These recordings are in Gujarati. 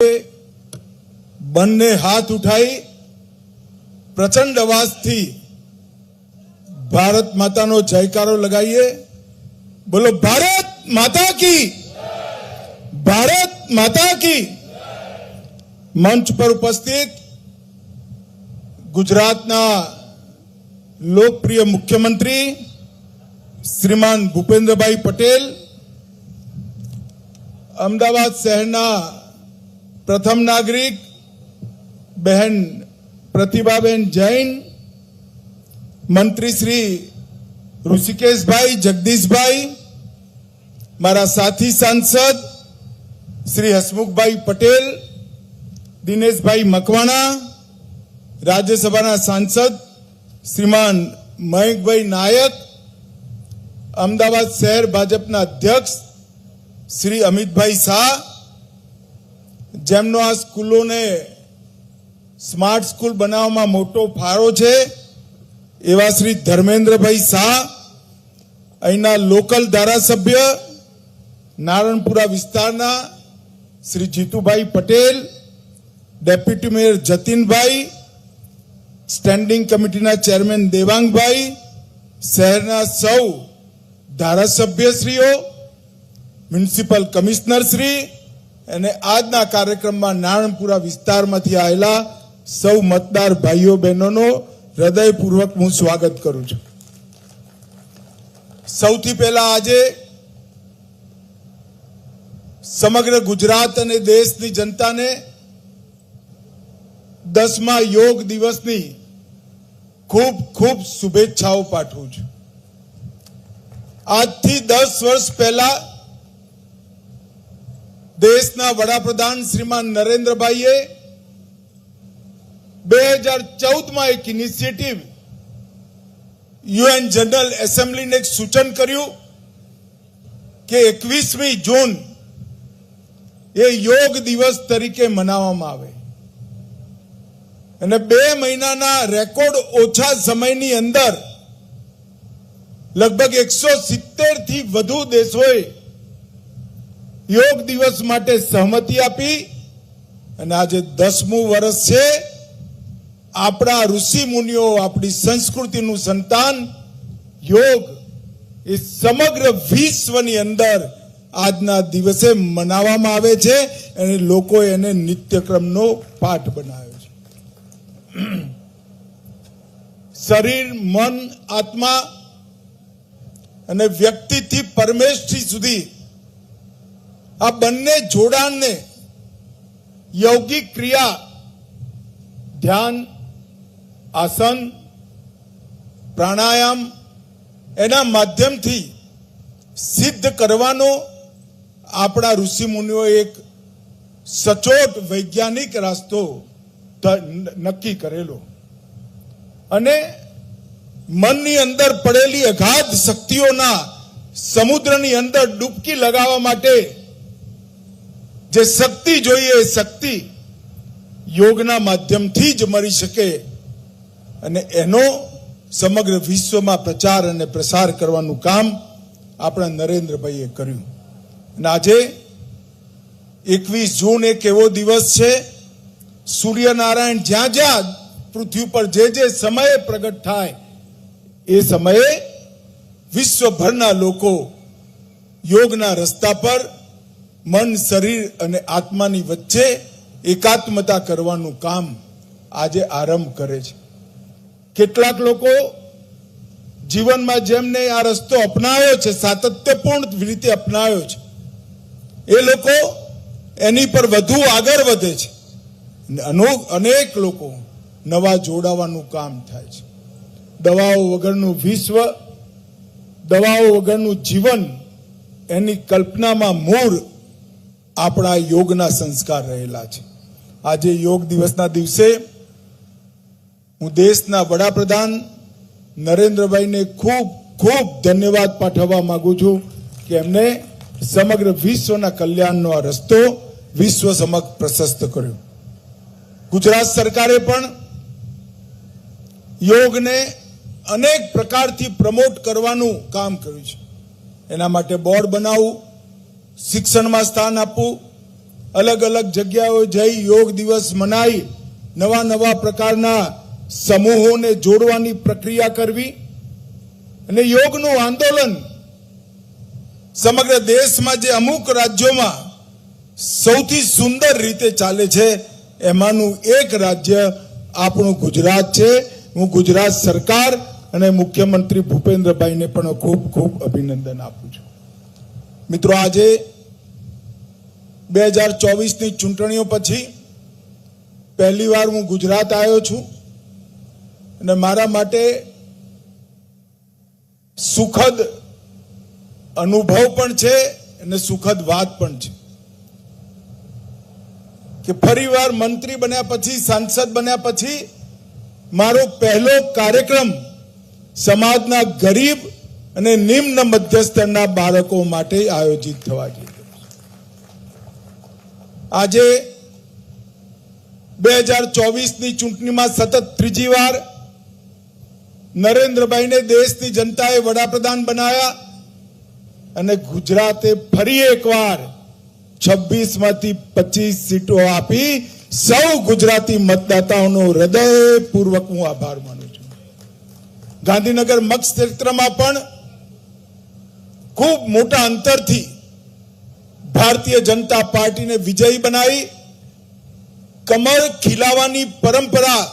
બંને હાથ ઉઠાઈ પ્રચંડ અવાજથી ભારત માતાનો જયકારો લગાવીએ। બોલો ભારત માતા કી, ભારત માતા કી। મંચ પર ઉપસ્થિત ગુજરાતના લોકપ્રિય મુખ્યમંત્રી શ્રીમાન ભૂપેન્દ્રભાઈ પટેલ, અમદાવાદ શહેરના પ્રથમ નાગરિક બહેન પ્રતિભાબેન જૈન, મંત્રી શ્રી ઋષિકેશભાઈ જગદીશભાઈ, મારા સાથી સાંસદ શ્રી હસમુખભાઈ પટેલ, દિનેશભાઈ મકવાણા, રાજ્યસભાના સાંસદ શ્રીમાન મયંકભાઈ નાયક, અમદાવાદ શહેર ભાજપના અધ્યક્ષ શ્રી અમિતભાઈ શાહ, જેમનો આ સ્કૂલોને સ્માર્ટ સ્કૂલ બનાવવામાં મોટો ફાળો છે એવા શ્રી ધર્મેન્દ્રભાઈ શાહ, અહીંના લોકલ ધારાસભ્ય નારણપુરા વિસ્તારના શ્રી જીતુભાઈ પટેલ, ડેપ્યુટી મેયર જતીનભાઈ, સ્ટેન્ડિંગ કમિટીના ચેરમેન દેવાંગભાઈ, શહેરના સૌ ધારાસભ્યશ્રીઓ, મ્યુનિસિપલ કમિશનર શ્રી અને આજના કાર્યક્રમમાં નારણપુરા વિસ્તારમાંથી આવેલા સૌ મતદાર ભાઈઓ બહેનોનો હૃદયપૂર્વક હું સ્વાગત કરું છું। સૌથી પહેલા આજે સમગ્ર ગુજરાત અને દેશની જનતાને 10મા યોગ દિવસની ખૂબ ખૂબ શુભેચ્છાઓ પાઠવું છું। આજથી 10 વર્ષ પહેલા દેશના વડાપ્રધાન શ્રીમાન નરેન્દ્રભાઈએ 2014માં એક ઇનિશિયેટિવ યુએન જનરલ એસેમ્બલીને એક સૂચન કર્યું કે 21મી જૂન એ યોગ દિવસ તરીકે મનાવવામાં આવે અને 2 મહિનાના રેકોર્ડ ઓછા સમયની અંદર લગભગ 170 થી વધુ દેશોએ યોગ દિવસ માટે સહમતિ આપી અને આજે 10મું વર્ષ છે। આપણા ઋષિ મુનિઓ, આપણી સંસ્કૃતિનું સંતાન યોગ એ સમગ્ર વિશ્વની અંદર આજના દિવસે મનાવવામાં આવે છે અને લોકો એને નિત્યક્રમનો પાઠ બનાવ્યો છે। શરીર, મન, આત્મા અને વ્યક્તિથી પરમેષ્ઠી સુધી આ બંને જોડાણને યોગિક ક્રિયા, ધ્યાન, આસન, પ્રાણાયામ એના માધ્યમથી સિદ્ધ કરવાનો આપણા ઋષિ મુનિઓએ એક સચોટ વૈજ્ઞાનિક રસ્તો નક્કી કરેલો અને મનની અંદર પડેલી અગાધ શક્તિઓના સમુદ્રની અંદર ડૂબકી લગાવવા માટે જે શક્તિ જોઈએ એ શક્તિ યોગના માધ્યમથી જ મળી શકે અને એનો સમગ્ર વિશ્વમાં પ્રચાર અને પ્રસાર કરવાનું કામ આપણા નરેન્દ્રભાઈએ કર્યું। અને આજે 21 જૂન એક એવો દિવસ છે, સૂર્યનારાયણ જ્યાં જ્યાં પૃથ્વી પર જે સમયે પ્રગટ થાય એ સમયે વિશ્વભરના લોકો યોગના રસ્તા પર મન, શરીર અને આત્માની વચ્ચે એકાત્મતા કરવાનું કામ આજે આરંભ કરે છે। કેટલાક લોકો જીવનમાં જેમને આ રસ્તો અપનાવ્યો છે, સાતત્યપૂર્ણ રીતે અપનાવ્યો છે, એ લોકો એની પર વધુ આગળ વધે છે। અનેક લોકો નવા જોડાવાનું કામ થાય છે। દવાઓ વગરનું વિશ્વ, દવાઓ વગરનું જીવન એની કલ્પનામાં મૂળ આપણા યોગના સંસ્કાર રહેલા છે। આજે યોગ દિવસના દિવસે હું દેશના વડાપ્રધાન નરેન્દ્રભાઈને ખૂબ ખૂબ ધન્યવાદ પાઠવવા માંગુ છું કે એમને સમગ્ર વિશ્વના કલ્યાણનો આ રસ્તો વિશ્વ સમક્ષ પ્રશસ્ત કર્યો। ગુજરાત સરકારે પણ યોગને અનેક પ્રકારથી પ્રમોટ કરવાનું કામ કર્યું છે। એના માટે બોર્ડ બનાવવું, શિક્ષણમાં સ્થાન આપવું, અલગ અલગ જગ્યાઓ જઈ યોગ દિવસ મનાઈ નવા નવા પ્રકારના સમૂહોને જોડવાની પ્રક્રિયા કરવી અને યોગનું આંદોલન સમગ્ર દેશમાં જે અમુક રાજ્યોમાં સૌથી સુંદર રીતે ચાલે છે એમાંનું એક રાજ્ય આપણું ગુજરાત છે. હું ગુજરાત સરકાર અને મુખ્યમંત્રી ભૂપેન્દ્રભાઈને પણ ખૂબ ખૂબ અભિનંદન આપું છું. મિત્રો, આજે 2024ની ચૂંટણીઓ પછી પહેલી વાર હું ગુજરાત આવ્યો છું અને મારા માટે સુખદ અનુભવ પણ છે અને સુખદ વાત પણ છે કે ફરીવાર મંત્રી બન્યા પછી, સાંસદ બન્યા પછી મારો પહેલો કાર્યક્રમ સમાજના ગરીબ અને નિમ્ન મધ્યસ્તરના બાળકો માટે આયોજિત થવા જઈ રહ્યો છે. આજે 2024ની ચૂંટણીમાં સતત ત્રીજી વાર નરેન્દ્રભાઈને દેશની જનતાએ વડાપ્રધાન બનાવ્યા અને ગુજરાતે ફરી એકવાર 26માંથી 25 સીટો આપી સૌ ગુજરાતી મતદાતાઓનો હૃદયપૂર્વક હું આભાર માનું છું. ગાંધીનગર મતક્ષેત્રમાં પણ ખૂબ મોટા અંતરથી ભારતીય જનતા પાર્ટીને વિજયી બનાવી કમળ ખીલાવાની પરંપરા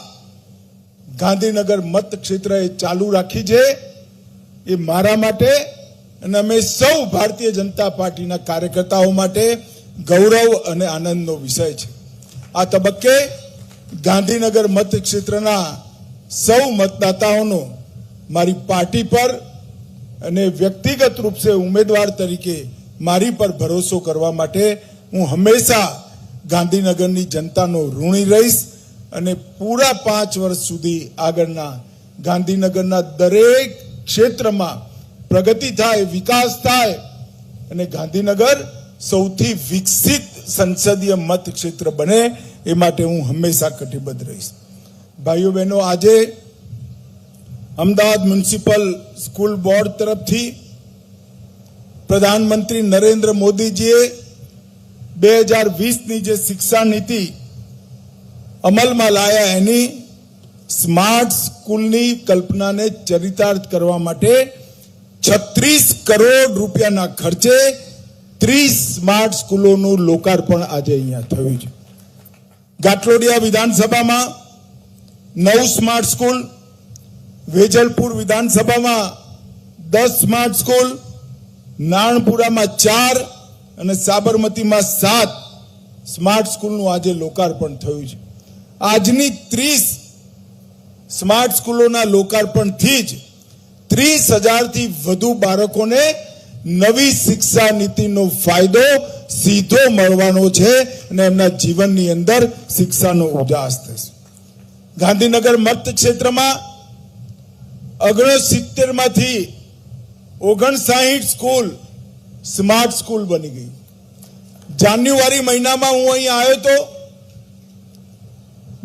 ગાંધીનગર મતક્ષેત્રએ ચાલુ રાખી છે. એ મારા માટે અને અમે સૌ ભારતીય જનતા પાર્ટીના કાર્યકર્તાઓ માટે ગૌરવ અને આનંદનો વિષય છે. આ તબક્કે ગાંધીનગર મતક્ષેત્રના સૌ મતદાતાઓનો મારી પાર્ટી પર અને વ્યક્તિગત રૂપ સે ઉમેદવાર તરીકે મારી પર ભરોસો કરવા માટે હું હંમેશા ગાંધીનગરની જનતાનો ઋણી રહીશ અને પૂરા 5 વર્ષ સુધી આગળના ગાંધીનગરના દરેક ક્ષેત્રમાં પ્રગતિ થાય, વિકાસ થાય અને ગાંધીનગર સૌથી વિકસિત સંસદીય મતક્ષેત્ર બને એ માટે હું હંમેશા કટિબદ્ધ રહીશ. ભાઈઓ બહેનો, આજે અમદાવાદ મ્યુનિસિપલ સ્કૂલ બોર્ડ તરફથી પ્રધાનમંત્રી નરેન્દ્ર મોદીજીએ 2020ની જે શિક્ષા નીતિ અમલમાં લાયા એની સ્માર્ટ સ્કૂલની કલ્પનાને ચરિતાર્થ કરવા માટે 36 કરોડ રૂપિયાના ખર્ચે 30 સ્માર્ટ સ્કૂલોનું લોકાર્પણ આજે અહીંયા થયું છે. ગાટલોડિયા વિધાનસભામાં 9 સ્માર્ટ સ્કૂલ, વેજલપુર વિધાનસભામાં 10 સ્માર્ટ સ્કૂલ, નારણપુરામાં 4 અને સાબરમતીમાં 7 સ્માર્ટ સ્કૂલનું આજે લોકાર્પણ થયું છે. આજની 30 સ્માર્ટ સ્કૂલોના લોકાર્પણથી જ 30,000થી વધુ બાળકોને નવી શિક્ષા નીતિનો ફાયદો સીધો મળવાનો છે અને એમના જીવનની અંદર શિક્ષાનો ઉજાસ થશે. ગાંધીનગર મતક્ષેત્રમાં 69માંથી 59 સ્કૂલ સ્માર્ટ સ્કૂલ બની ગઈ. જાન્યુઆરી મહિનામાં હું અહીં આવ્યો તો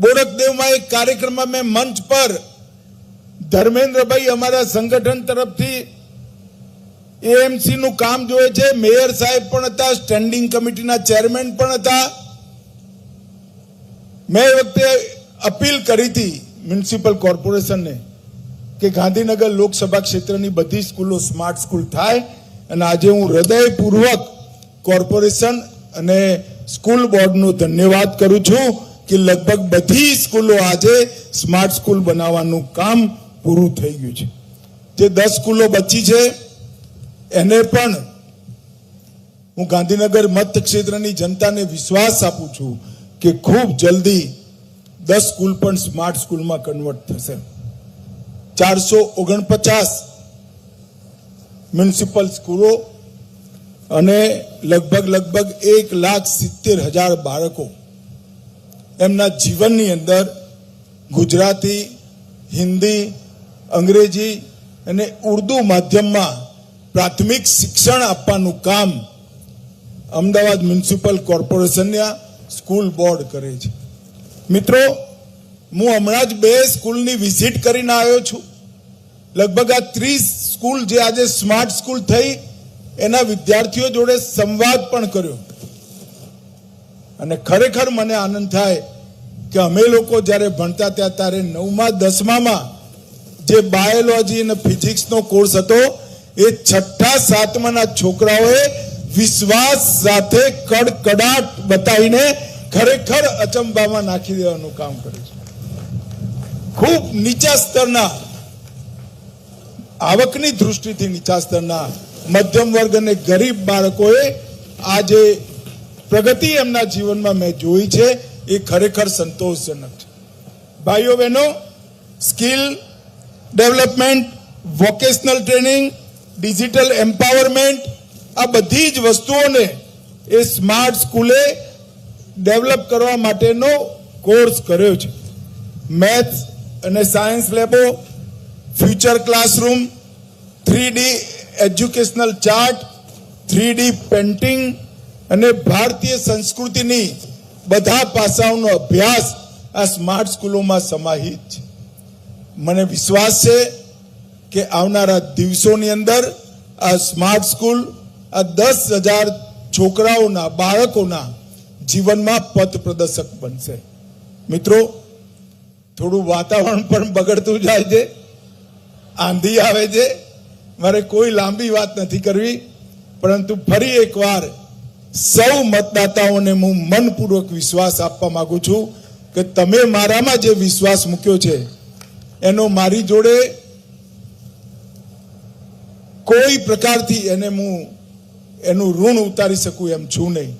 બોડકદેવમાં એક કાર્યક્રમમાં મેં મંચ પર ધર્મેન્દ્રભાઈ અમારા સંગઠન તરફથી એએમસી નું કામ જોયે છે, મેયર સાહેબ પણ હતા, સ્ટેન્ડિંગ કમિટીના ચેરમેન પણ હતા. મેં એ વખતે અપીલ કરી હતી મ્યુનિસિપલ કોર્પોરેશનને કે ગાંધીનગર લોકસભા ક્ષેત્રની બધી સ્કૂલો સ્માર્ટ સ્કૂલ થાય અને આજે હું હૃદયપૂર્વક કોર્પોરેશન અને સ્કૂલ બોર્ડનો ધન્યવાદ કરું છું કે લગભગ બધી સ્કૂલો આજે સ્માર્ટ સ્કૂલ બનાવવાનું કામ પૂરું થઈ ગયું છે. જે 10 સ્કૂલો બચી છે એને પણ હું ગાંધીનગર મતક્ષેત્રની જનતાને વિશ્વાસ આપું છું કે ખૂબ જલ્દી 10 સ્કૂલ પણ સ્માર્ટ સ્કૂલમાં કન્વર્ટ થશે. 449 મ્યુનિસિપલ સ્કૂલો અને લગભગ 1,70,000 બાળકો એમના જીવનની અંદર ગુજરાતી, હિન્દી, અંગ્રેજી અને ઉર્દુ માધ્યમમાં પ્રાથમિક શિક્ષણ આપવાનું કામ અમદાવાદ મ્યુનિસિપલ કોર્પોરેશનના સ્કૂલ બોર્ડ કરે છે. મિત્રો, હું હમણાં જ 2 સ્કૂલની વિઝિટ કરીને આવ્યો છું. લગભગ આ 30 સ્કૂલ જે આજે સ્માર્ટ સ્કૂલ થઈ એના વિદ્યાર્થીઓ જોડે સંવાદ પણ કર્યો. અને ખરેખર મને આનંદ થાય કે અમે લોકો જ્યારે ભણતા ત્યાં ત્યારે 9મા 10મામાં જે બાયોલોજી અને ફિઝિક્સનો કોર્સ હતો એ 6ઠા 7માના છોકરાઓએ વિશ્વાસ સાથે કડકડાટ બતાવીને ખરેખર અચંબામાં નાખી દેવાનું કામ કર્યું છે. ખૂબ નીચા સ્તરના, આવકની દૃષ્ટિથી નીચા સ્તરના મધ્યમ વર્ગ અને ગરીબ બાળકોએ આ જે પ્રગતિ એમના જીવનમાં મેં જોઈ છે એ ખરેખર સંતોષજનક છે. ભાઈઓ બહેનો, skill development, vocational training, digital empowerment, આ બધી જ વસ્તુઓને એ સ્માર્ટ સ્કૂલે ડેવલપ કરવા માટેનો કોર્સ કર્યો છે. મેથ્સ અને સાયન્સ લેબો, future classroom, 3D educational chart, 3D painting અને ભારતીય સંસ્કૃતિની બધા પાસાઓનો અભ્યાસ આ સ્માર્ટ સ્કૂલોમાં સમાહિત છે. મને વિશ્વાસ છે કે આવનારા દિવસોની અંદર આ સ્માર્ટ સ્કૂલ આ 10,000 છોકરાઓના, બાળકોના જીવનમાં પથ પ્રદર્શક બનશે. મિત્રો, થોડું વાતાવરણ પણ બગડતું જાય છે, આંધી આવે છે. મારે કોઈ લાંબી વાત નથી કરવી, પરંતુ ફરી એકવાર સૌ મતદાતાઓને હું મનપૂર્વક વિશ્વાસ આપવા માંગુ છું કે તમે મારામાં જે વિશ્વાસ મૂક્યો છે એનો મારી જોડે કોઈ પ્રકારથી એનું ઋણ ઉતારી શકું એમ છું નહીં.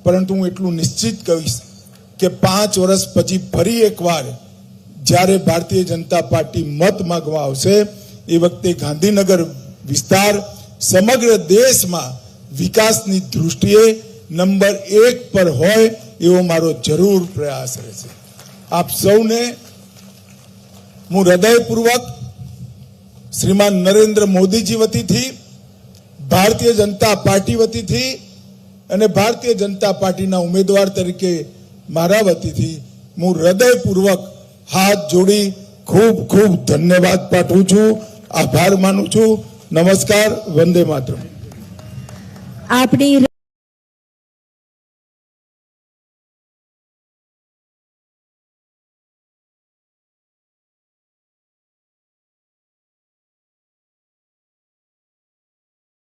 પરંતુ હું એટલું નિશ્ચિત કહીશ કે 5 વર્ષ પછી ફરી એકવાર જ્યારે ભારતીય જનતા પાર્ટી મત માંગવા આવશે એ વખતે ગાંધીનગર વિસ્તાર સમગ્ર દેશમાં વિકાસની દૃષ્ટિએ નંબર 1 પર હોય એવો મારો જરૂર પ્રયાસ રહેશે. આપ સૌને હું હૃદયપૂર્વક શ્રીમાન નરેન્દ્ર મોદીજી વતીથી, ભારતીય જનતા પાર્ટી વતીથી અને ભારતીય જનતા પાર્ટીના ઉમેદવાર તરીકે મારા વતીથી હું હૃદયપૂર્વક હાથ જોડી ખૂબ ખૂબ ધન્યવાદ પાઠવું છું, આભાર માનું છું. નમસ્કાર. વંદે માતરમ. આપણી